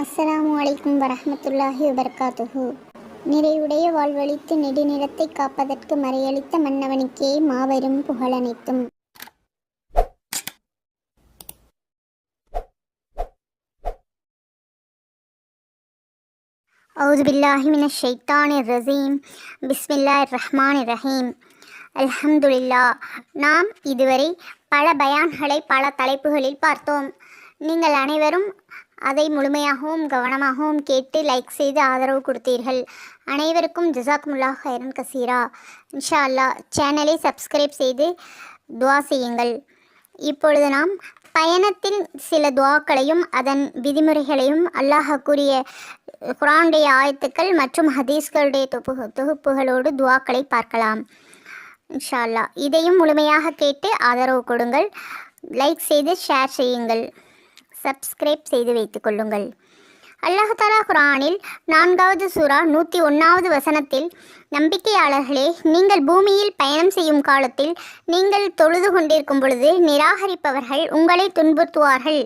அஸ்ஸலாமு அலைக்கும் வரஹ்மத்துல்லாஹி வபரகாத்துஹு. நிறைவுடைய வாழ்வழித்து நெடுநிலத்தை காப்பதற்கு மறையளித்த மன்னவனுக்கே மாபெரும் புகழனைத்தும். அவுது பில்லாஹி மினஷ் ஷைத்தானிர் ரஜீம். பிஸ்மில்லாஹிர் ரஹ்மானிர் ரஹீம். அல்ஹம்துலில்லாஹ். நாம் இதுவரை பல பயான்களை பல தலைப்புகளில் பார்த்தோம். நீங்கள் அனைவரும் அதை முழுமையாகவும் கவனமாகவும் கேட்டு லைக் செய்து ஆதரவு கொடுத்தீர்கள். அனைவருக்கும் ஜஸாக்குமுல்லாஹ் ஹைரன் கசீரா. இன்ஷா அல்லாஹ் சேனலை சப்ஸ்கிரைப் செய்து துவா செய்யுங்கள். இப்பொழுது நாம் பயணத்தின் சில துவாக்களையும் அதன் விதிமுறைகளையும் அல்லாஹ் கூறிய குர்ஆனுடைய ஆயத்துக்கள் மற்றும் ஹதீஸ்களுடைய தொகுப்புகளோடு துவாக்களை பார்க்கலாம். இன்ஷா அல்லாஹ் இதையும் முழுமையாக கேட்டு ஆதரவு கொடுங்கள். லைக் செய்து ஷேர் செய்யுங்கள். சப்ஸ்கிரைப் செய்து வைத்துக் கொள்ளுங்கள். அல்லாஹ் தஆலா குர்ஆனில் 4வது சூரா 101வது வசனத்தில், நம்பிக்கையாளர்களே, நீங்கள் பூமியில் பயணம் செய்யும் காலத்தில் நீங்கள் தொழுது கொண்டிருக்கும் பொழுது நிராகரிப்பவர்கள் உங்களை துன்புறுத்துவார்கள்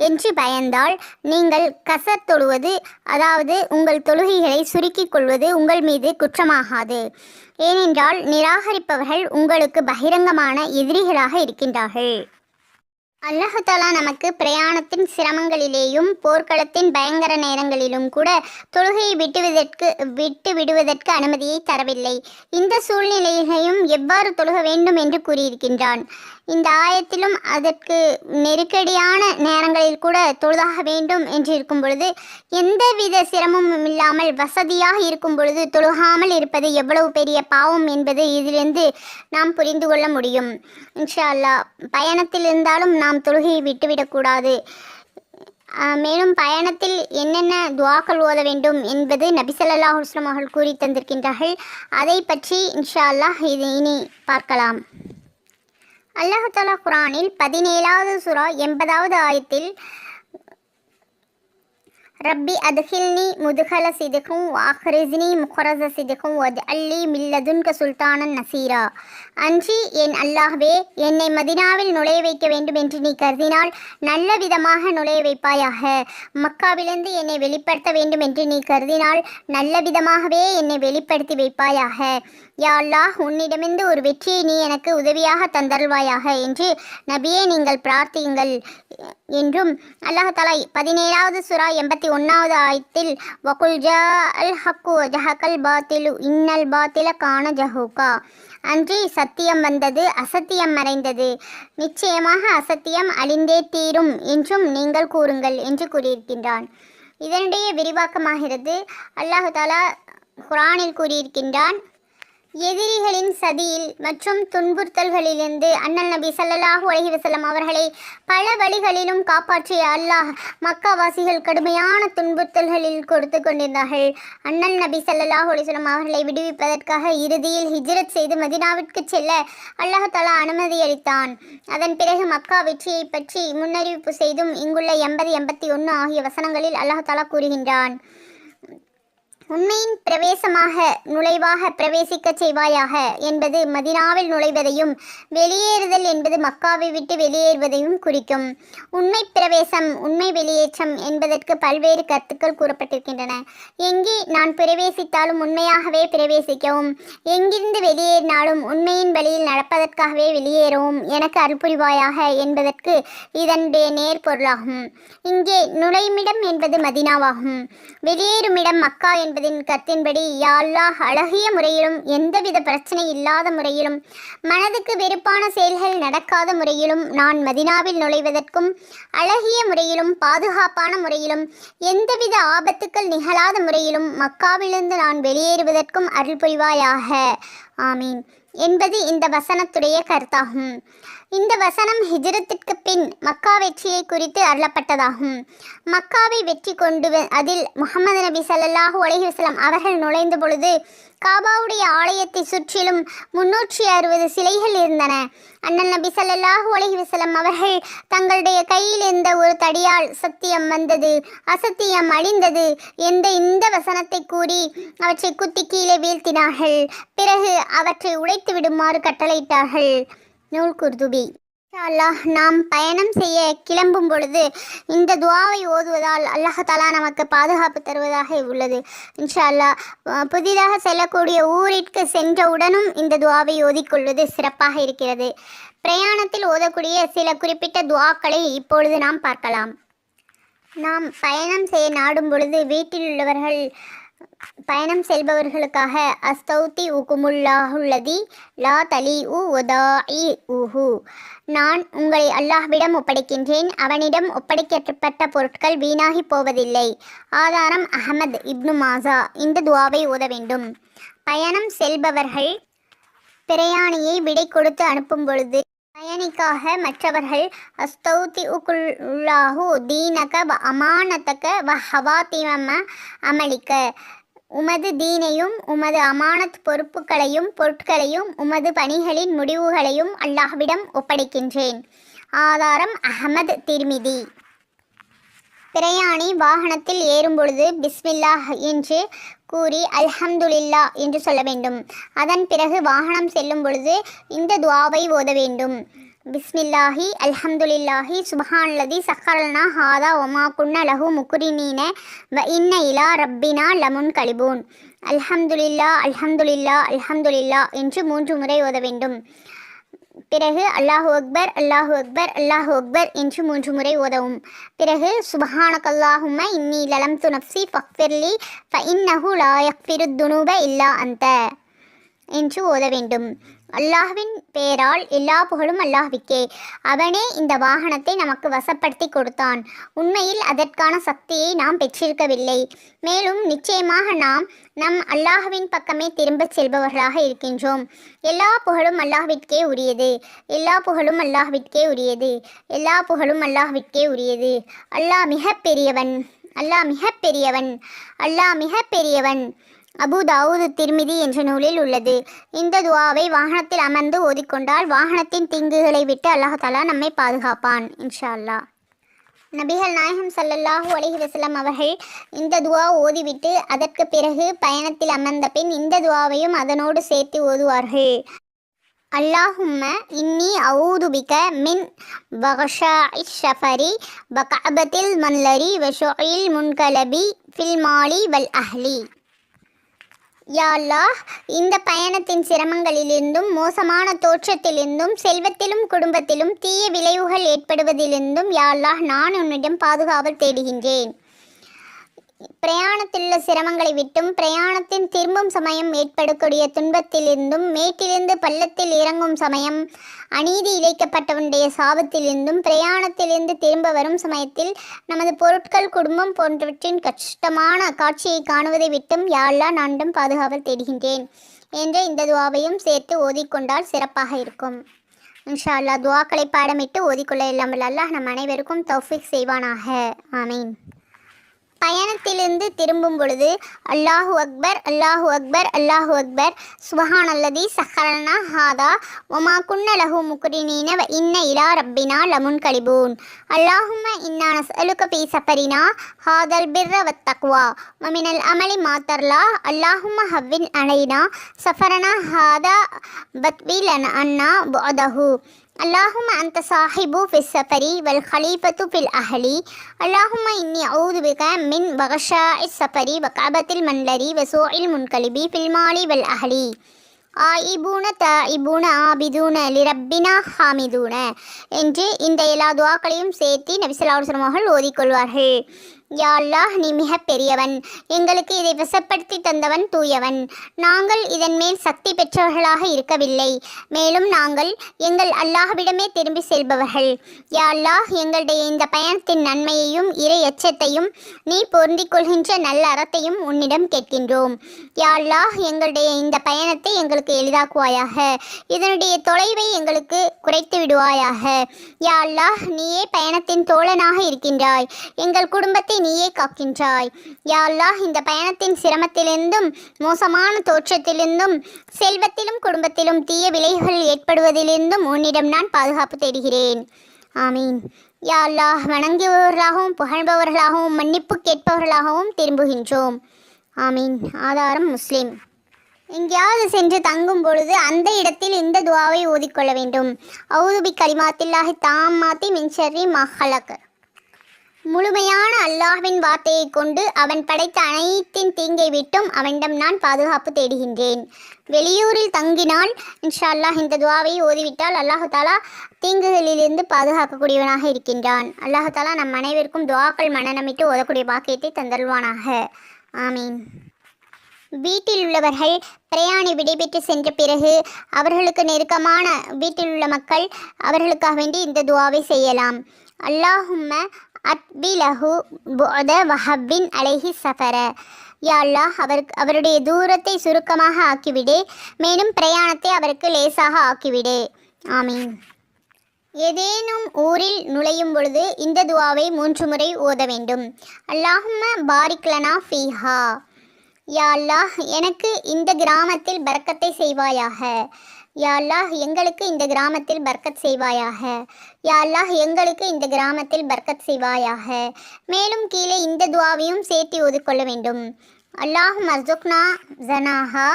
என்று பயந்தால் நீங்கள் கசர் தொழுவது, அதாவது உங்கள் தொழுகைகளை சுருக்கிக் கொள்வது உங்கள் மீது குற்றமாகாது. ஏனென்றால் நிராகரிப்பவர்கள் உங்களுக்கு பகிரங்கமான எதிரிகளாக இருக்கின்றார்கள். அல்லாஹ் தஆலா நமக்கு பிரயாணத்தின் சிரமங்களிலேயும் போர்க்களத்தின் பயங்கர நேரங்களிலும் கூட தொழுகையை விட்டு விடுவதற்கு அனுமதியை தரவில்லை. இந்த சூழ்நிலையையும் எவ்வாறு தொழுக வேண்டும் என்று கூறியிருக்கின்றான். இந்த ஆயத்திலும் அதற்கு நெருக்கடியான நேரங்களில் கூட தொழுதாக வேண்டும் என்று இருக்கும் பொழுது, எந்தவித சிரமமும் இல்லாமல் வசதியாக இருக்கும் பொழுது தொழுகாமல் இருப்பது எவ்வளவு பெரிய பாவம் என்பது இதிலிருந்து நாம் புரிந்து கொள்ள முடியும். இன்ஷா அல்லாஹ் பயணத்தில் இருந்தாலும் நாம் தொழுகையை விட்டுவிடக்கூடாது. மேலும் பயணத்தில் என்னென்ன துஆக்கள் ஓத வேண்டும் என்பது நபி ஸல்லல்லாஹு அலைஹி வஸல்லம் அவர்கள் கூறி தந்திருக்கின்றார்கள். அதை பற்றி இன்ஷா அல்லாஹ் இனி பார்க்கலாம். அல்லாஹ் தஆலா குர்ஆனில் 17வது சூரா 80வது ஆயத்தில், ரப்பி அத்ஹில்னி முதுகல சிதுக்கும் வாஹ்ரிஸ்னி முஹரஸ சிதுக்கும் வஜ்அல்லி மில்லதுன்க சுல்தானன் நசீரா. அன்றி என் அல்லாஹ்வே, என்னை மதினாவில் நுழைய வைக்க வேண்டும் என்று நீ கருதினால் நல்ல விதமாக நுழைய வைப்பாயாக. மக்காவிலிருந்து என்னை வெளிப்படுத்த வேண்டும் என்று நீ கருதினால் நல்ல விதமாகவே என்னை வெளிப்படுத்தி வைப்பாயாக. யா அல்லாஹ், உன்னிடமிருந்து ஒரு வெற்றியை நீ எனக்கு உதவியாக தந்தருள்வாயாக என்று நபியே நீங்கள் பிரார்த்தியுங்கள் என்றும் அல்லாஹ் தஆலா 17வது சூரா 81வது ஆயத்தில், வகுல் ஜாஅல் ஹக்கு வஜஹகல் பாத்திலு இன்னல் பாத்தில கான ஜஹூகா. அன்றி சத்தியம் வந்தது, அசத்தியம் மறைந்தது, நிச்சயமாக அசத்தியம் அழிந்தே தீரும் என்றும் நீங்கள் கூறுங்கள் என்று கூறியிருக்கின்றான். இதனுடைய விரிவாக்கமாகிறது. அல்லாஹ் தஆலா குர்ஆனில் கூறியிருக்கின்றான், எதிரிகளின் சதியில் மற்றும் துன்புறுத்தல்களிலிருந்து அண்ணல் நபி ஸல்லல்லாஹு அலைஹி வஸல்லம் அவர்களை பல வழிகளிலும் காப்பாற்றிய அல்லாஹ் மக்காவாசிகள் கடுமையான துன்புறுத்தல்களில் கொடுத்து கொண்டிருந்தார்கள். அண்ணல் நபி ஸல்லல்லாஹு அலைஹி வஸல்லம் அவர்களை விடுவிப்பதற்காக இறுதியில் ஹிஜ்ரத் செய்து மதீனாவிற்கு செல்ல அல்லாஹ் தஆலா அனுமதி அளித்தான். அதன் பிறகு மக்கா வெற்றியை பற்றி முன்னறிவிப்பு செய்தும் இங்குள்ள 80, 81 ஆகிய வசனங்களில் அல்லாஹ் தஆலா கூறுகின்றான், உண்மையின் பிரவேசமாக நுழைவாக பிரவேசிக்க செய்வாயாக என்பது மதீனாவில் நுழைவதையும் வெளியேறுதல் என்பது மக்காவை விட்டு வெளியேறுவதையும் குறிக்கும். உண்மை பிரவேசம், உண்மை வெளியேற்றம் என்பதற்கு பல்வேறு கருத்துக்கள் கூறப்பட்டிருக்கின்றன. எங்கே நான் பிரவேசித்தாலும் உண்மையாகவே பிரவேசிக்கவும், எங்கிருந்து வெளியேறினாலும் உண்மையின் வழியில் நடப்பதற்காகவே வெளியேறவும் எனக்கு அருள் புரிவாயாக என்பதற்கு இதனுடைய நேர்பொருளாகும். இங்கே நுழைமிடம் என்பது மதீனாவாகும். வெளியேறுமிடம் மக்கா என்பதின் கருத்தின்படி, யா அல்லாஹ், அழகிய முறையிலும் எந்தவித பிரச்சனை இல்லாத முறையிலும் மனதுக்கு வெறுப்பான செயல்கள் நடக்காத முறையிலும் நான் மதீனாவில் நுழைவதற்கும், அழகிய முறையிலும் பாதுகாப்பான முறையிலும் எந்தவித ஆபத்துக்கள் நிகழாத முறையிலும் மக்காவிலிருந்து நான் வெளியேறுவதற்கும் அருள் புரிவாயாக. ஆமீன் என்பது இந்த வசனத்துடைய கருத்தாகும். இந்த வசனம் ஹிஜ்ரத்திற்கு பின் மக்கா வெற்றியை குறித்து அருளப்பட்டதாகும். மக்காவை வெற்றி கொண்டு அதில் முஹம்மது நபி ஸல்லல்லாஹு அலைஹி வஸல்லம் அவர்கள் நுழைந்த பொழுது காபாவுடைய ஆலயத்தை சுற்றிலும் 360 சிலைகள் இருந்தன. அண்ணல் நபி ஸல்லல்லாஹு அலைஹி வஸல்லம் அவர்கள் தங்களுடைய கையில் இருந்த ஒரு தடியால் சத்தியம் வந்தது, அசத்தியம் அழிந்தது என்ற இந்த வசனத்தை கூறி அவற்றை குத்தி கீழே வீழ்த்தினார்கள். பிறகு அவற்றை உடைத்து விடுமாறு கட்டளையிட்டார்கள். நூல் குர்துபி. அல்லாஹ் நாம் பயணம் செய்ய கிளம்பும் பொழுது இந்த துவாவை ஓதுவதால் அல்லாஹாலா நமக்கு பாதுகாப்பு தருவதாக உள்ளது. இன்ஷா அல்லாஹ் புதிதாக செல்லக்கூடிய ஊரிற்கு சென்றவுடனும் இந்த துவாவை ஓதிக்கொள்வது சிறப்பாக இருக்கிறது. பிரயாணத்தில் ஓதக்கூடிய சில குறிப்பிட்ட துவாக்களை இப்பொழுது நாம் பார்க்கலாம். நாம் பயணம் செய்ய நாடும் பொழுது வீட்டில் உள்ளவர்கள் பயணம் செல்பவர்களுக்காக அஸ்தௌதி உகுமுல்லாஹுல்லதி லா தலி உ ஒதாஇ உஹு, நான் உங்களை அல்லாஹ்விடம் ஒப்படைக்கின்றேன், அவனிடம் ஒப்படைக்கப்பட்ட பொருட்கள் வீணாகி போவதில்லை. ஆதாரம் அஹமத் இப்னு மாசா. இந்த துவாவை ஓத வேண்டும். பயணம் செல்பவர்கள் பிரயாணியை விடை கொடுத்து அனுப்பும் பொழுது பயணிக்காக மற்றவர்கள் அஸ்தௌதி உகுல்லாஹு தீனக வ அமானத்தக வ ஹவாத்திம அமலிக்க, உமது தீனையும் உமது அமானத் பொறுப்புகளையும் பொருட்களையும் உமது பணிகளின் முடிவுகளையும் அல்லாஹ்விடம் ஒப்படைக்கின்றேன். ஆதாரம் அஹமத் திர்மிதி. பிரயாணி வாகனத்தில் ஏறும் பொழுது பிஸ்மில்லாஹ் என்று கூறி அல்ஹம்துலில்லா என்று சொல்ல வேண்டும். அதன் பிறகு வாகனம் செல்லும் பொழுது இந்த துவாவை ஓத வேண்டும். பிஸ்மில்லாஹி அல்ஹம்துலில்லாஹி சுப்ஹானல்லதி சக்கரல்னா ஹாதா ஒமா குன்ன லஹு முக்ரினீன வ இன்ன இலா ரப்பினா லமுன் கலிபூன். அல்ஹம்துலில்லா அல்ஹம்துலில்லா அல்ஹம்துலில்லா என்று 3 முறை ஓத வேண்டும். பிறகு அல்லாஹு அக்பர் அல்லாஹு அக்பர் அல்லாஹு அக்பர் என்று 3 முறை ஓதவும். பிறகு சுப்ஹானக்கல்லாஹும்ம இன்னி லலம்து நஃப்ஸி ஃபக்ஃபிர்லி ஃபஇன்னஹு லா யக்ஃபிருத் துனூப இல்லா அன்த என்று ஓத வேண்டும். அல்லாஹ்வின் பெயரால் எல்லா புகழும் அல்லாஹ்விக்கே. அவனே இந்த வாகனத்தை நமக்கு வசப்படுத்தி கொடுத்தான். உண்மையில் அதற்கான சக்தியை நாம் பெற்றிருக்கவில்லை. மேலும் நிச்சயமாக நாம் நம் அல்லாஹ்வின் பக்கமே திரும்பச் செல்பவர்களாக இருக்கின்றோம். எல்லா புகழும் அல்லாஹ்விற்கே உரியது. எல்லா புகழும் அல்லாஹ்விற்கே உரியது. எல்லா புகழும் அல்லாஹ்விற்கே உரியது. அல்லாஹ் மிக பெரியவன். அல்லாஹ் மிக பெரியவன். அல்லாஹ் மிக பெரியவன். அபு தாவூது திர்மிதி என்ற நூலில் உள்ளது. இந்த துவாவை வாகனத்தில் அமர்ந்து ஓதிக்கொண்டால் வாகனத்தின் தீங்குகளை விட்டு அல்லாஹாலா நம்மை பாதுகாப்பான் இன்ஷா அல்லாஹ். நபிகள் நாயகம் ஸல்லல்லாஹு அலைஹி வஸல்லம் அவர்கள் இந்த துவா ஓதிவிட்டு அதற்கு பிறகு பயணத்தில் அமர்ந்த பின் இந்த துவாவையும் அதனோடு சேர்த்து ஓதுவார்கள். அல்லாஹும்ம இன்னி அஊது பிக மின் வகஷாஇஷ் ஷஃபரி வகஅபத்தில் மன்லரி வஷுஇல் முன்கலபி ஃபில் மாலி வல் அஹ்லி. யா அல்லாஹ், இந்த பயணத்தின் சிரமங்களிலிருந்தும் மோசமான தோற்றத்திலிருந்தும் செல்வத்திலும் குடும்பத்திலும் தீய விளைவுகள் ஏற்படுவதிலிருந்தும் யா அல்லாஹ் நான் உன்னிடம் பாதுகாவல் தேடுகின்றேன். பிரயாணத்திலுள்ள சிரமங்களை விட்டும் பிரயாணத்தின் திரும்பும் சமயம் ஏற்படக்கூடிய துன்பத்திலிருந்தும் மேட்டிலிருந்து பள்ளத்தில் இறங்கும் சமயம் அநீதி இழைக்கப்பட்டவனுடைய சாபத்திலிருந்தும் பிரயாணத்திலிருந்து திரும்ப வரும் சமயத்தில் நமது பொருட்கள் குடும்பம் போன்றவற்றின் கஷ்டமான காட்சியை காணுவதை விட்டும் யா அல்லாஹ் நானிடம் பாதுகாவல் தேடுகின்றேன் என்ற இந்த துவாவையும் சேர்த்து ஓதிக்கொண்டால் சிறப்பாக இருக்கும். இன்ஷா அல்லாஹ் துவாக்களை பாடமிட்டு ஓதிக்கொள்ள இல்லாமல் அல்லாஹ் நம் அனைவருக்கும் தௌஃபீக் செய்வானாக. ஆமீன். பயணத்திலிருந்து திரும்பும் பொழுது அல்லாஹு அக்பர் அல்லாஹு அக்பர் அல்லாஹு அக்பர் சுப்ஹானல்லதி சஹரனா ஹாதா ஒமா குன்ன லஹு முக்ரினீன வ இன்ன இலா ரப்பினா லமுன் கலிபூன். அல்லாஹும்ம இன்னா நஸ்அலுக ஃபீ சஃபரினா ஹாதல் பிர்ர வத் தக்வா வ மினல் அமலி மா தர்லா. அல்லாஹும்ம ஹவ்வின் அலைனா சஃபரனா ஹாதா வத்வில் அன்னா புஅதஹு. اللهم أنت صاحب في السفر والخليفة في الأهل. اللهم إني أعوذ بك من بغشاء السفر وكعبة المنظر وسوء المنقلب في المال والأهل. ஆயிபூன தாயிபூன ஆபிதூன லிரப்பினா ஹாமிதூன என்று இந்த எல்லா துவாக்களையும் சேர்த்து நபி ஸல்லல்லாஹு அலைஹி வஸல்லம் அவர்கள் ஓதிக்கொள்வார்கள். யா அல்லாஹ், நீ மிக பெரியவன். எங்களுக்கு இதை வசப்படுத்தி தந்தவன் தூயவன். நாங்கள் இதன் மேல் சக்தி பெற்றவர்களாக இருக்கவில்லை. மேலும் நாங்கள் எங்கள் அல்லாஹ்விடமே திரும்பி செல்பவர்கள். யா அல்லாஹ், எங்களுடைய இந்த பயணத்தின் நன்மையையும் இறை எச்சத்தையும் நீ பொருந்திக் கொள்கின்ற நல்ல அறத்தையும் உன்னிடம் கேட்கின்றோம். யா அல்லாஹ், எங்களுடைய இந்த பயணத்தை எங்களுக்கு எளிதாக்குவாயாக. இதனுடைய தொலைவை எங்களுக்கு குறைத்து விடுவாயாக. யா அல்லாஹ், நீயே பயணத்தின் தோழனாக இருக்கின்றாய். எங்கள் குடும்பத்தை நீயே காக்கின்றாய். யா அல்லாஹ், இந்த பயணத்தின் சிரமத்திலிருந்தும் மோசமான தோற்றத்திலிருந்தும் செல்வத்திலும் குடும்பத்திலும் தீய விளைவுகள் ஏற்படுவதிலிருந்தும் உன்னிடம் நான் பாதுகாப்பு தேடுகிறேன். ஆமீன். யா அல்லாஹ், வணங்குபவர்களாகவும் புகழ்பவர்களாகவும் மன்னிப்பு கேட்பவர்களாகவும் திரும்புகின்றோம். ஆமீன். ஆதாரம் முஸ்லிம். எங்கேயாவது சென்று தங்கும் பொழுது அந்த இடத்தில் இந்த துவாவை ஓதிக்கொள்ள வேண்டும். அவுது பி கலிமாத்தில்லாஹி தாம்மாத்தி மின் ஷர்ரி மா ஹலக். முழுமையான அல்லாஹ்வின் வார்த்தையை கொண்டு அவன் படைத்த அனைத்தின் தீங்கை விட்டும் அவனிடம் நான் பாதுகாப்பு தேடுகின்றேன். வெளியூரில் தங்கினால் இன்ஷா அல்லாஹ் இந்த துவாவை ஓதிவிட்டால் அல்லாஹு தாலா தீங்குகளிலிருந்து பாதுகாக்கக்கூடியவனாக இருக்கின்றான். அல்லாஹு தாலா நம் அனைவருக்கும் துவாக்கள் மனநமிட்டு ஓதக்கூடிய பாக்கியத்தை தந்தல்வானாக. ஆமீன். வீட்டில் உள்ளவர்கள் பிரயாணி விடைபெற்று சென்ற பிறகு அவர்களுக்கு நெருக்கமான வீட்டில் உள்ள மக்கள் அவர்களுக்காக வேண்டி இந்த துவாவை செய்யலாம். அல்லாஹும்ம அத்பிலஹு புஅத வஹப்பின் அலைஹி சஃபர. யா அல்லாஹ் அவருடைய தூரத்தை சுருக்கமாக ஆக்கிவிடு, மேலும் பிரயாணத்தை அவருக்கு லேசாக ஆக்கிவிடு. ஆமீன். ஏதேனும் ஊரில் நுழையும் பொழுது இந்த துவாவை 3 முறை ஓத வேண்டும். அல்லாஹும்ம பாரிக் லனா ஃபீஹா. யா அல்லாஹ் எனக்கு இந்த கிராமத்தில் பரக்கத்தை செய்வாயாக. யா அல்லாஹ் எங்களுக்கு இந்த கிராமத்தில் பர்க்கத் செய்வாயாக. யா அல்லாஹ் எங்களுக்கு இந்த கிராமத்தில் பர்க்கத் செய்வாயாக. மேலும் கீழே இந்த துவாவையும் சேர்த்து ஓதிக்கொள்ள வேண்டும். அல்லாஹ் மர்சுக்னா ஜனாஹா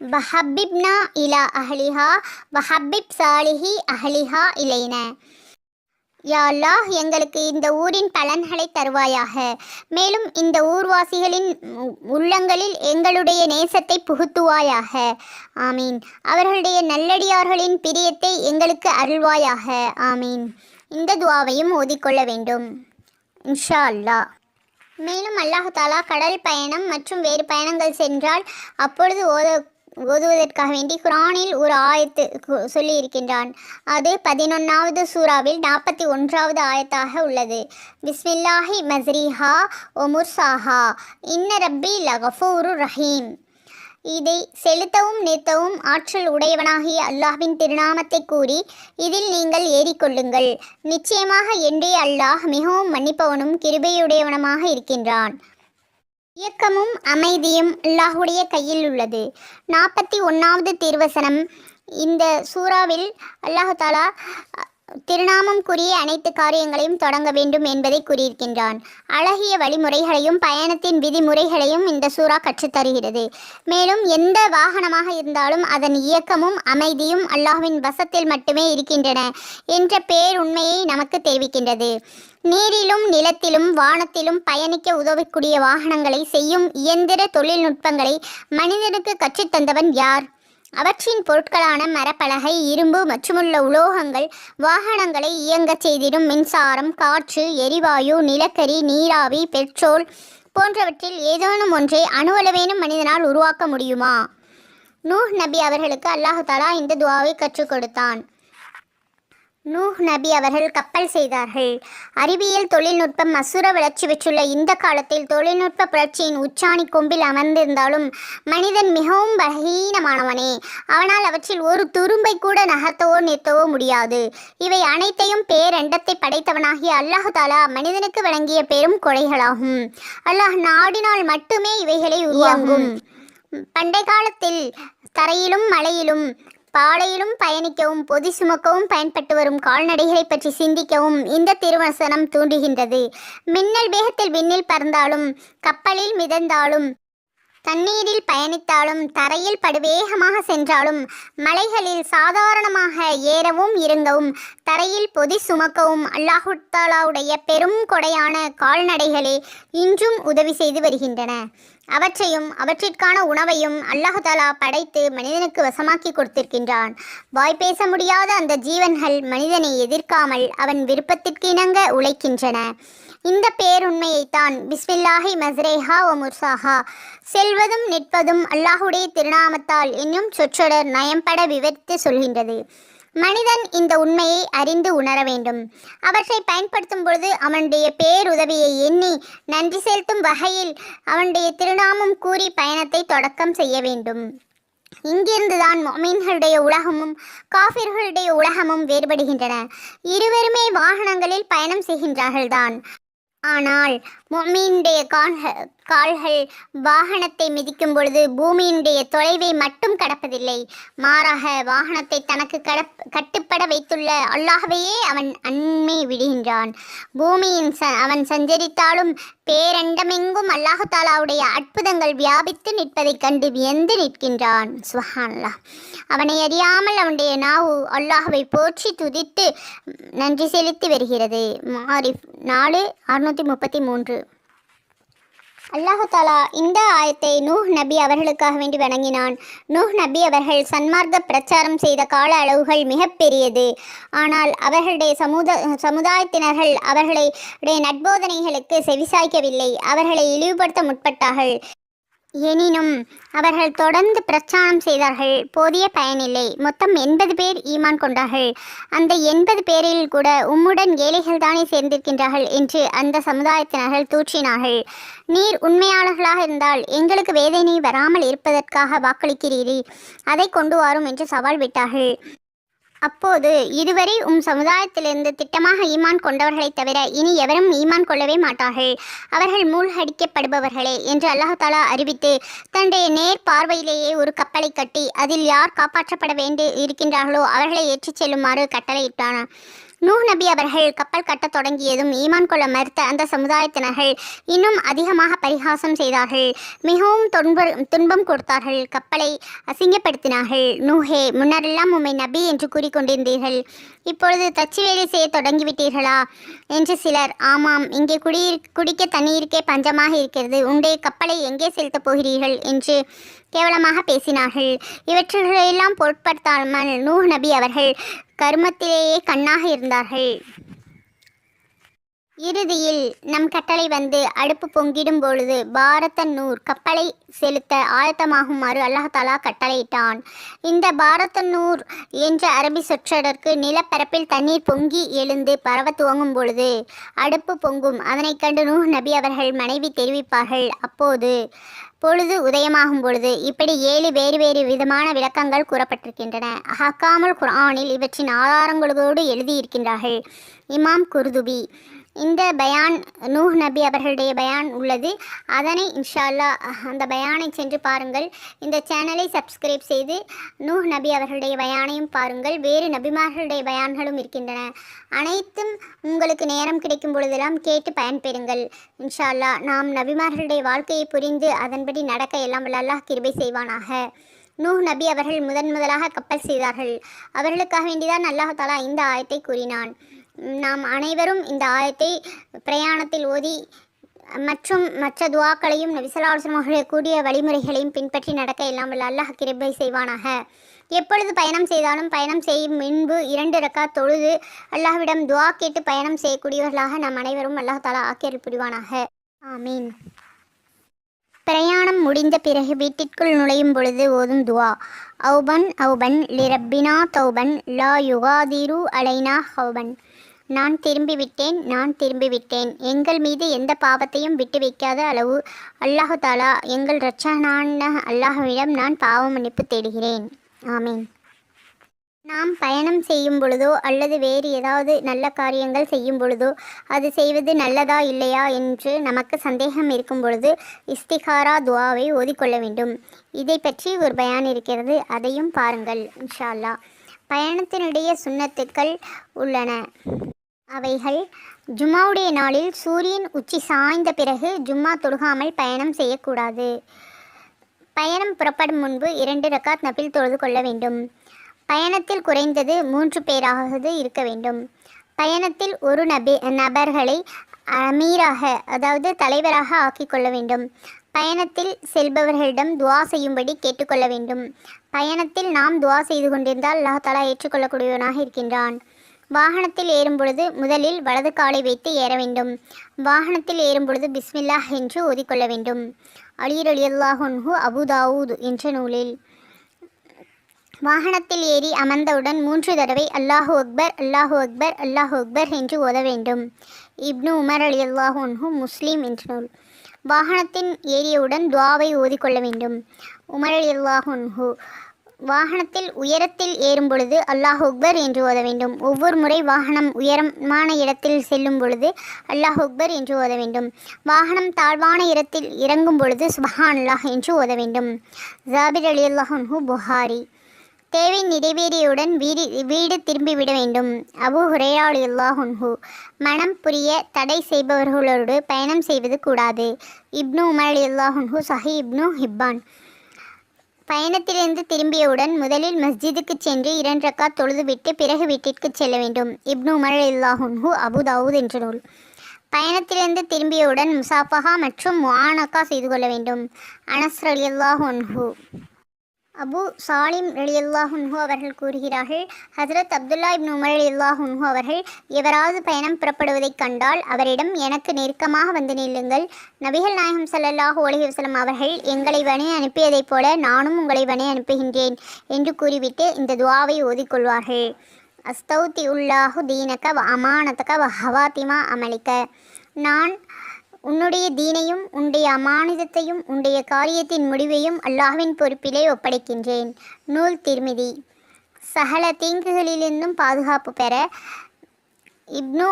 வஹப்பிப்னா இலா அஹ்லிஹா வஹப்பிப் சாலிஹி அஹ்லிஹா இலைன. யா அல்லாஹ் எங்களுக்கு இந்த ஊரின் பலன்களை தருவாயாக. மேலும் இந்த ஊர்வாசிகளின் உள்ளங்களில் எங்களுடைய நேசத்தை புகுத்துவாயாக. ஆமீன். அவர்களுடைய நல்லடியார்களின் பிரியத்தை எங்களுக்கு அருள்வாயாக. ஆமீன். இந்த துவாவையும் ஓதிக்கொள்ள வேண்டும் இன்ஷா அல்லாஹ். மேலும் அல்லாஹு தாலா கடல் பயணம் மற்றும் வேறு பயணங்கள் சென்றால் அப்பொழுது ஓதுவதற்காக வேண்டி குரானில் ஒரு ஆயத்து சொல்லி இருக்கின்றான். அது 11வது சூறாவில் 41வது ஆயத்தாக உள்ளது. பிஸ்மில்லாஹி மஸ்ரிஹா ஒ முர்சாஹா இன்ன ரப்பி லகஃபூரு ரஹீம். இதை செலுத்தவும் நிறுத்தவும் ஆற்றல் உடையவனாகிய அல்லாஹ்வின் திருநாமத்தை கூறி இதில் நீங்கள் ஏறிக்கொள்ளுங்கள். நிச்சயமாக என்றே அல்லாஹ் மிகவும் மன்னிப்பவனும் கிருபையுடையவனுமாக இருக்கின்றான். இயக்கமும் அமைதியும் அல்லாஹுடைய கையில் உள்ளது. 41வது திருவசனம். இந்த சூறாவில் அல்லாஹு தாலா திருநாமம் கூறிய அனைத்து காரியங்களையும் தொடங்க வேண்டும் என்பதை கூறியிருக்கின்றான். அழகிய வழிமுறைகளையும் பயணத்தின் விதிமுறைகளையும் இந்த சூறா கற்றுத்தருகிறது. மேலும் எந்த வாகனமாக இருந்தாலும் அதன் இயக்கமும் அமைதியும் அல்லாஹ்வின் வசத்தில் மட்டுமே இருக்கின்றன என்ற பேருண்மையை நமக்கு தெரிவிக்கின்றது. நீரிலும் நிலத்திலும் வானத்திலும் பயணிக்க உதவக்கூடிய வாகனங்களை செய்யும் இயந்திர தொழில்நுட்பங்களை மனிதனுக்கு கற்றுத்தந்தவன் யார்? அவற்றின் பொருட்களான மரப்பலகை, இரும்பு மற்றுமுள்ள உலோகங்கள் வாகனங்களை இயங்கச் செய்திடும் மின்சாரம், காற்று, எரிவாயு, நிலக்கரி, நீராவி, பெட்ரோல் போன்றவற்றில் ஏதேனும் ஒன்றை அணுவளவேனும் மனிதனால் உருவாக்க முடியுமா? நூஹ் நபி அவர்களுக்கு அல்லாஹு தஆலா இந்த துஆவை கற்றுக் கொடுத்தான். நூஹ் நபி அவர்கள் கப்பல் செய்தார்கள். அறிவியல் தொழில்நுட்பம் அசுர வளர்ச்சி பெற்றுள்ள இந்த காலத்தில் தொழில்நுட்ப புரட்சியின் உச்சாணி கொம்பில் அமர்ந்திருந்தாலும் மனிதன் மிகவும் பலகீனமானவனே. அவனால் அவற்றில் ஒரு துரும்பை கூட நகர்த்தவோ நிறுத்தவோ முடியாது. இவை அனைத்தையும் பேரண்டத்தை படைத்தவனாகிய அல்லாஹு தாலா மனிதனுக்கு வழங்கிய பெரும் கொடைகளாகும். அல்லாஹ் நாடினால் மட்டுமே இவைகளை உருவாகும். பண்டை காலத்தில் தரையிலும் மலையிலும் பாலையிலும் பயணிக்கவும் பொதி சுமக்கவும் பயன்பட்டு வரும் கால்நடைகளை பற்றி சிந்திக்கவும் இந்த திருவசனம் தூண்டுகின்றது. மின்னல் வேகத்தில் விண்ணில் பறந்தாலும், கப்பலில் மிதந்தாலும், தண்ணீரில் பயணித்தாலும், தரையில் படுவேகமாக சென்றாலும், மலைகளில் சாதாரணமாக ஏறவும் இறங்கவும், தரையில் பொதி சுமக்கவும் அல்லாஹு தஆலாவுடைய பெரும் கொடையான கால்நடைகளே இன்றும் உதவி செய்து வருகின்றன. அவற்றையும் அவற்றிற்கான உணவையும் அல்லாஹு தஆலா படைத்து மனிதனுக்கு வசமாக்கி கொடுத்திருக்கின்றான். வாய் பேச முடியாத அந்த ஜீவன்கள் மனிதனை எதிர்க்காமல் அவன் விருப்பத்திற்கு இணங்க உழைக்கின்றன. இந்த பேருண்மையைத்தான் பிஸ்மில்லாஹி மஸ்ரேஹா ஒ முர்சாஹா, செல்வதும் நிற்பதும் அல்லாஹுடைய திருநாமத்தால் என்னும் சொற்றொடர் நயம்பட விவரித்து சொல்கின்றது. மனிதன் இந்த உண்மையை அறிந்து உணர வேண்டும். அவற்றை பயன்படுத்தும் பொழுது அவனுடைய பேருதவியை எண்ணி நன்றி செலுத்தும் வகையில் அவனுடைய திருநாமம் கூறி பயணத்தை தொடக்கம் செய்ய வேண்டும். இங்கிருந்துதான் முஃமின்களுடைய உலகமும் காஃபிர்களுடைய உலகமும் வேறுபடுகின்றன. இருவருமே வாகனங்களில் பயணம் செய்கின்றார்கள்தான். ஆனால் முஃமினுடைய கால்கள் வாகனத்தை மிதிக்கும் பொழுது பூமியினுடைய தொலைவை மட்டும் கடப்பதில்லை, மாறாக வாகனத்தை தனக்கு கட்டுப்பட வைத்துள்ள அல்லாஹ்வையே அவன் அண்மை விடுகின்றான். பூமியின் அவன் சஞ்சரித்தாலும் பேரண்டமெங்கும் அல்லாஹு தாலாவுடைய அற்புதங்கள் வியாபித்து நிற்பதைக் கண்டு வியந்து நிற்கின்றான். சுப்ஹானல்லாஹ். அவனை அறியாமல் அவனுடைய நாவு அல்லாஹ்வை போற்றி துதித்து நன்றி செலுத்தி வருகிறது. மாரிஃப் 4:633. அல்லாஹு தாலா இந்த ஆயத்தை நூஹ் நபி அவர்களுக்காக வேண்டி வணங்கினான். நூஹ் நபி அவர்கள் சன்மார்க்க பிரச்சாரம் செய்த கால அளவுகள் மிகப்பெரியது. ஆனால் அவர்களுடைய சமுதாயத்தினர்கள் அவர்களுடைய நட்போதனைகளுக்கு செவிசாய்க்கவில்லை. அவர்களை இழிவுபடுத்த முற்பட்டார்கள். எனினும் அவர்கள் தொடர்ந்து பிரச்சாரம் செய்தார்கள். போதிய பயனில்லை. மொத்தம் 80 பேர் ஈமான் கொண்டார்கள். அந்த 80 பேரில் கூட உம்முடன் ஏழைகள் தானே சேர்ந்திருக்கின்றார்கள் என்று அந்த சமுதாயத்தினர்கள் தூற்றினார்கள். நீர் உண்மையாளர்களாக இருந்தால் எங்களுக்கு வேதனை வராமல் இருப்பதற்காக வாக்களிக்கிறீரே, அதை கொண்டு வாரும் என்று சவால் விட்டார்கள். அப்போது இதுவரை சமுதாயத்திலிருந்து திட்டமாக ஈமான் கொண்டவர்களைத் தவிர இனி எவரும் ஈமான் கொள்ளவே மாட்டார்கள், அவர்கள் மூழ்கடிக்கப்படுபவர்களே என்று அல்லாஹ் தாலா அறிவித்து தன்னுடைய நேர் பார்வையிலேயே ஒரு கப்பலை கட்டி அதில் யார் காப்பாற்றப்பட வேண்டி இருக்கின்றார்களோ அவர்களை ஏற்றிச் செல்லுமாறு கட்டளையிட்டான். நூஹ் நபி அவர்கள் கப்பல் கட்டத் தொடங்கியதும் ஈமான் கொள்ள மறுத்த அந்த சமுதாயத்தினர்கள் இன்னும் அதிகமாக பரிகாசம் செய்தார்கள். மிகவும் துன்பம் கொடுத்தார்கள். கப்பலை அசிங்கப்படுத்தினார்கள். நூஹே, முன்னரெல்லாம் உம்மை நபி என்று கூறிக்கொண்டிருந்தீர்கள், இப்பொழுது தச்சு வேலை செய்ய தொடங்கிவிட்டீர்களா என்று சிலர். ஆமாம், இங்கே குடிக்க தண்ணீருக்கே பஞ்சமாக இருக்கிறது, உன்னுடைய கப்பலை எங்கே செலுத்தப் போகிறீர்கள் என்று கேவலமாக பேசினார்கள். இவற்றையெல்லாம் பொருட்படுத்தாமல் நூஹ் நபி அவர்கள் கர்மத்திலேயே கண்ணாக இருந்தார்கள். இறுதியில் நம் கட்டளை வந்து அடுப்பு பொங்கிடும் பொழுது பாரத்தன் நூர் கப்பலை செலுத்த ஆயத்தமாகுமாறு அல்லாஹ் தாலா கட்டளையிட்டான். இந்த பாரத்தன் நூர் என்ற அரபி சொற்றொடருக்கு நிலப்பரப்பில் தண்ணீர் பொங்கி எழுந்து பரவ துவங்கும் பொழுது அடுப்பு பொங்கும். அதனை கண்டு நூஹ் நபி அவர்கள் மனைவி தெரிவிப்பார்கள். அப்போது பொழுது உதயமாகும் பொழுது. இப்படி 7 வேறு விதமான விளக்கங்கள் கூறப்பட்டிருக்கின்றன. ஹக்காமுல் குர்ஆனில் இவற்றின் ஆதாரங்களோடு எழுதியிருக்கின்றார்கள். இமாம் குர்துபி. இந்த பயான் நூஹ் நபி அவர்களுடைய பயான் உள்ளது. அதனை இன்ஷா அல்லாஹ் அந்த பயானை சென்று பாருங்கள். இந்த சேனலை சப்ஸ்கிரைப் செய்து நூஹ் நபி அவர்களுடைய பயானையும் பாருங்கள். வேறு நபிமார்களுடைய பயான்களும் இருக்கின்றன. அனைத்தும் உங்களுக்கு நேரம் கிடைக்கும் பொழுதெல்லாம் கேட்டு பயன்பெறுங்கள். இன்ஷா அல்லாஹ் நாம் நபிமார்களுடைய வாழ்க்கையை புரிந்து அதன்படி நடக்க எல்லாம் வல்ல அல்லாஹ் கிருபை செய்வானாக. நூஹ் நபி அவர்கள் முதலாக கப்பல் செய்தார்கள். அவர்களுக்காக வேண்டிதான் அல்லாஹ் தாலா இந்த ஆயத்தை கூறினான். நாம் அனைவரும் இந்த ஆயத்தை பிரயாணத்தில் ஓதி மற்றும் மற்ற துவாக்களையும் நபிசல்லாஹு கூடிய வழிமுறைகளையும் பின்பற்றி நடக்க எல்லாம் வல்ல அல்லாஹ் கிருபை செய்வானாக. எப்பொழுது பயணம் செய்தாலும் பயணம் செய்யும் முன்பு 2 ரக்காத் தொழுது அல்லாஹ்விடம் துவா கேட்டு பயணம் செய்யக்கூடியவர்களாக நாம் அனைவரும் அல்லாஹ் தாலா ஆக்கியருள் புரிவானாக. ஆமீன். பிரயாணம் முடிந்த பிறகு வீட்டிற்குள் நுழையும் பொழுது ஓதும் துவா. அவுபன் லிரப்பினா தௌபன் லா யுகாதிரு அலைனா ஹவுபன். நான் திரும்பிவிட்டேன், எங்கள் மீது எந்த பாவத்தையும் விட்டு வைக்காத அளவு அல்லாஹு தாலா எங்கள் இரட்சகனான அல்லாஹ்விடம் நான் பாவ மன்னிப்பு தேடுகிறேன். ஆமீன். நாம் பயணம் செய்யும் பொழுதோ அல்லது வேறு ஏதாவது நல்ல காரியங்கள் செய்யும் பொழுதோ அது செய்வது நல்லதா இல்லையா என்று நமக்கு சந்தேகம் இருக்கும் பொழுது இஸ்திகாரா துவாவை ஓதிக்கொள்ள வேண்டும். இதை பற்றி ஒரு பயான் இருக்கிறது, அதையும் பாருங்கள் இன்ஷா அல்லாஹ். பயணத்தினுடைய சுன்னத்துக்கள் உள்ளன. அவைகள்: ஜும்மாவுடைய நாளில் சூரியன் உச்சி சாய்ந்த பிறகு ஜும்மா தொழுகாமல் பயணம் செய்யக்கூடாது. பயணம் புறப்படும் முன்பு 2 ரக்காத் நபில் தொழுது கொள்ள வேண்டும். பயணத்தில் குறைந்தது 3 பேராவது இருக்க வேண்டும். பயணத்தில் ஒரு நபர்களை அமீராக அதாவது தலைவராக ஆக்கிக்கொள்ள வேண்டும். பயணத்தில் செல்பவர்களிடம் துவா செய்யும்படி கேட்டுக்கொள்ள வேண்டும். பயணத்தில் நாம் துவா செய்து கொண்டிருந்தால் அல்லாஹ் தஆலா ஏற்றுக்கொள்ளக்கூடியவனாக இருக்கின்றான். வாகனத்தில் ஏறும் பொழுது முதலில் வலது காலை வைத்து ஏற வேண்டும். வாகனத்தில் ஏறும் பொழுது பிஸ்மில்லாஹ் என்று ஓதிக்கொள்ள வேண்டும். அலி ரலியல்லாஹு அன்ஹு அபு தாவூத் என்ற நூலில். வாகனத்தில் ஏறி அமர்ந்தவுடன் 3 தடவை அல்லாஹு அக்பர் அல்லாஹு அக்பர் அல்லாஹு அக்பர் என்று ஓத வேண்டும். இப்னு உமர் ரலியல்லாஹு அன்ஹு முஸ்லிம் என்ற நூல். வாகனத்தின் ஏறியவுடன் துவாவை ஓதிக்கொள்ள வேண்டும். உமர் ரலியல்லாஹு அன்ஹு வாகனத்தில் உயரத்தில் ஏறும் பொழுது அல்லாஹ் அக்பர் என்று ஓத வேண்டும். ஒவ்வொரு முறை வாகனம் உயரமான இடத்தில் செல்லும் பொழுது அல்லாஹ் அக்பர் என்று ஓத வேண்டும். வாகனம் தாழ்வான இடத்தில் இறங்கும் பொழுது சுப்ஹானல்லாஹ் என்று ஓத வேண்டும். ஜாபிர் ரலியல்லாஹு அன்ஹு புகாரி. தேவை நிறைவேறியவுடன் வீடு திரும்பிவிட வேண்டும். அபூ ஹுரைரா ரலியல்லாஹு அன்ஹு. மனம் புரிய தடை செய்பவர்களோடு பயணம் செய்வது கூடாது. இப்னு உமர் ரலியல்லாஹு அன்ஹு. சஹீஹ் இப்னு ஹிப்பான். பயணத்திலிருந்து திரும்பியவுடன் முதலில் மஸ்ஜிதுக்கு சென்று 2 ரக்காத் தொழுதுவிட்டு பிறகு வீட்டிற்கு செல்ல வேண்டும். இப்னு உமர் ரலியல்லாஹு அன்ஹு. அபு தாவூத் என்ற நூல். பயணத்திலிருந்து திரும்பியவுடன் முசாஃபஹா மற்றும் முஆனகா செய்து கொள்ள வேண்டும். அனஸ் ரலியல்லாஹு அன்ஹு. அபு சாலிம் ரலியல்லாஹு அன்ஹு அவர்கள் கூறுகிறார்கள், ஹஜ்ரத் அப்துல்லா இப்னு உமர் ரலியல்லாஹு அன்ஹு அவர்கள் எவராவது பயணம் புறப்படுவதைக் கண்டால் அவரிடம் எனக்கு நெருக்கமாக வந்து நில்லுங்கள். நபிகள் நாயகம் ஸல்லல்லாஹு அலைஹி வஸல்லம் அவர்கள் எங்களை வணி அனுப்பியதைப் போல நானும் உங்களை வணி அனுப்புகின்றேன் என்று கூறிவிட்டு இந்த துஆவை ஓதிக்கொள்வார்கள். அஸ்தௌதி உல்லாஹு தீனக வ அமானதக வ ஹவாத்திமா அமலிக்க. நான் உன்னுடைய தீனையும் உன்னுடைய அமானிதத்தையும் உன்னுடைய காரியத்தின் முடிவையும் அல்லாஹ்வின் பொறுப்பிலே ஒப்படைக்கின்றேன். நூல் திர்மிதி. சகல தீங்குகளிலிருந்தும் பாதுகாப்பு பெற இப்னு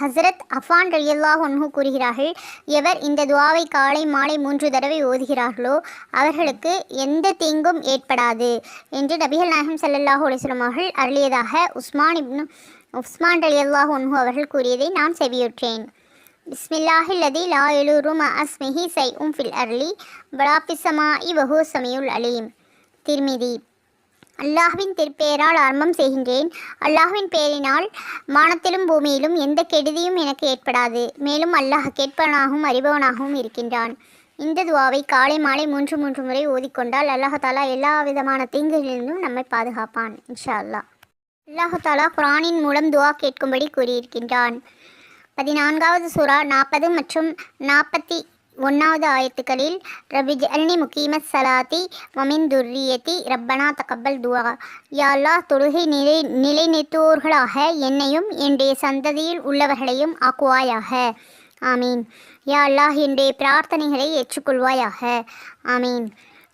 ஹஸ்ரத் அஃபான் ரலியல்லாஹு அன்ஹு கூறுகிறார்கள், எவர் இந்த துஆவை காலை மாலை 3 தடவை ஓதுகிறார்களோ அவர்களுக்கு எந்த தீங்கும் ஏற்படாது என்று நபிகள் நாயகம் ஸல்லல்லாஹு அலைஹி வஸல்லம் அவர்கள் அருளியதாக உஸ்மான் ரலியல்லாஹு அன்ஹு அவர்கள் கூறியதை நான் செவியுற்றேன். பிஸ்மில்லாஹில்லதி லா யலூரு மஅஸ்மிஹி ஷைஉன் ஃபில் அர்லி வலா ஃபிஸ் ஸமாஇ வஹுவ ஸமீஉல் அலீம். திர்மிதி. அல்லாஹ்வின் திருப்பெயரால் ஆரம்பம் செய்கின்றேன். அல்லாஹ்வின் பெயரினால் வானத்திலும் பூமியிலும் எந்த கெடுதியும் எனக்கு ஏற்படாது. மேலும் அல்லாஹ் கேட்பவனாகவும் அறிபவனாகவும் இருக்கின்றான். இந்த துஆவை காலை மாலை 3 முறை ஓதிக்கொண்டால் அல்லாஹ் தாலா எல்லா விதமான தீங்குகளிலிருந்தும் நம்மை பாதுகாப்பான் இன்ஷா அல்லாஹ். அல்லாஹ் தாலா குர்ஆனின் மூலம் துஆ கேட்கும்படி கூறியிருக்கின்றான். 14வது சூரா 40 மற்றும் 41வது ஆயத்துக்களில் ரப்பி ஜஅல்னி முகீமஸ் ஸலாத்தி வ மின் துர்ரியத்தி ரப்பனா தகப்பல் துஆ. யா அல்லாஹ், தொழுகை நிலைநிறுத்துவோர்களாக என்னையும் என்னுடைய சந்ததியில் உள்ளவர்களையும் ஆக்குவாயாக. ஆமீன். யா அல்லாஹ், என்னுடைய பிரார்த்தனைகளை ஏற்றுக்கொள்வாயாக. ஆமீன்.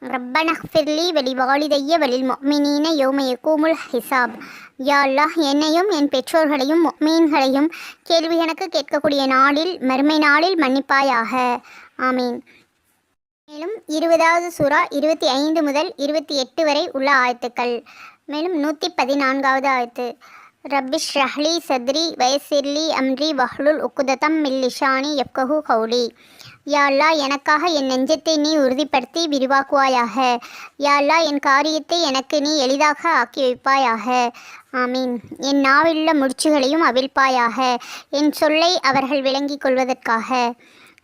ரப்பனா ஃபிர்லி வலி வாலிதைய வலில் முஃமினீன யௌம யகூமுல் ஹிசாப். யா அல்லாஹ், என்னையும் என் பெற்றோர்களையும் முஃமின்களையும் கேள்வி கணக்கு கேட்கக்கூடிய நாளில் மறுமை நாளில் மன்னிப்பாயாக. ஆமீன். மேலும் 20வது சூரா 25 முதல் 28 வரை உள்ள ஆயத்துக்கள். மேலும் 114வது ஆயத்து. ரப்பி ஷ்ரஹ்லி சத்ரி வயசிர்லி அம்ரி வஹ்லுல் உக்ததம் மின் லிசானி யஃப்கஹு கௌலி. யா அல்லாஹ், எனக்காக என் நெஞ்சத்தை நீ உறுதிப்படுத்தி விரிவாக்குவாயாக. யா அல்லாஹ், என் காரியத்தை எனக்கு நீ எளிதாக ஆக்கி வைப்பாயாக. ஆமீன். என் நாவிலுள்ள முடிச்சுகளையும் அவிழ்ப்பாயாக, என் சொல்லை அவர்கள் விளங்கிக் கொள்வதற்காக.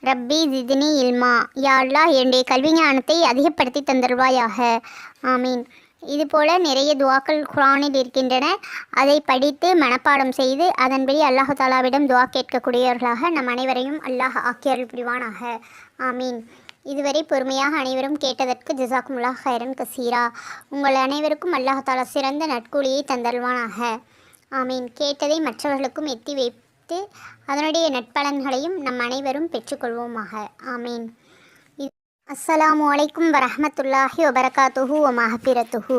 ரப்பி ஜித்னி இல்மா. யா அல்லாஹ், என்னுடைய கல்வி ஞானத்தை அதிகப்படுத்தி தந்தருவாயாக. ஆமீன். இதுபோல நிறைய துஆக்கள் குர்ஆனில் இருக்கின்றன. அதை படித்து மனப்பாடம் செய்து அதன்படி அல்லாஹ் தாலாவிடம் துஆ கேட்கக்கூடியவர்களாக நம் அனைவரையும் அல்லாஹ் ஆக்கி அருள் புரிவானாக. ஆமீன். இதுவரை பொறுமையாக அனைவரும் கேட்டதற்கு ஜஸாக்குமுல்லாஹ் ஹைரன் கசீரா. உங்கள் அனைவருக்கும் அல்லாஹ் தாலா சிறந்த நட்கூலியை தந்தருவானாக. ஆமீன். கேட்டதை மற்றவர்களுக்கும் எத்தி வைத்து அதனுடைய நட்பலன்களையும் நம் அனைவரும் பெற்றுக்கொள்வோமாக. ஆமீன். அஸ்ஸலாமு அலைக்கும் வரஹ்மத்துல்லாஹி வபரகாத்துஹு வ மஹ்ஃபிரத்துஹு.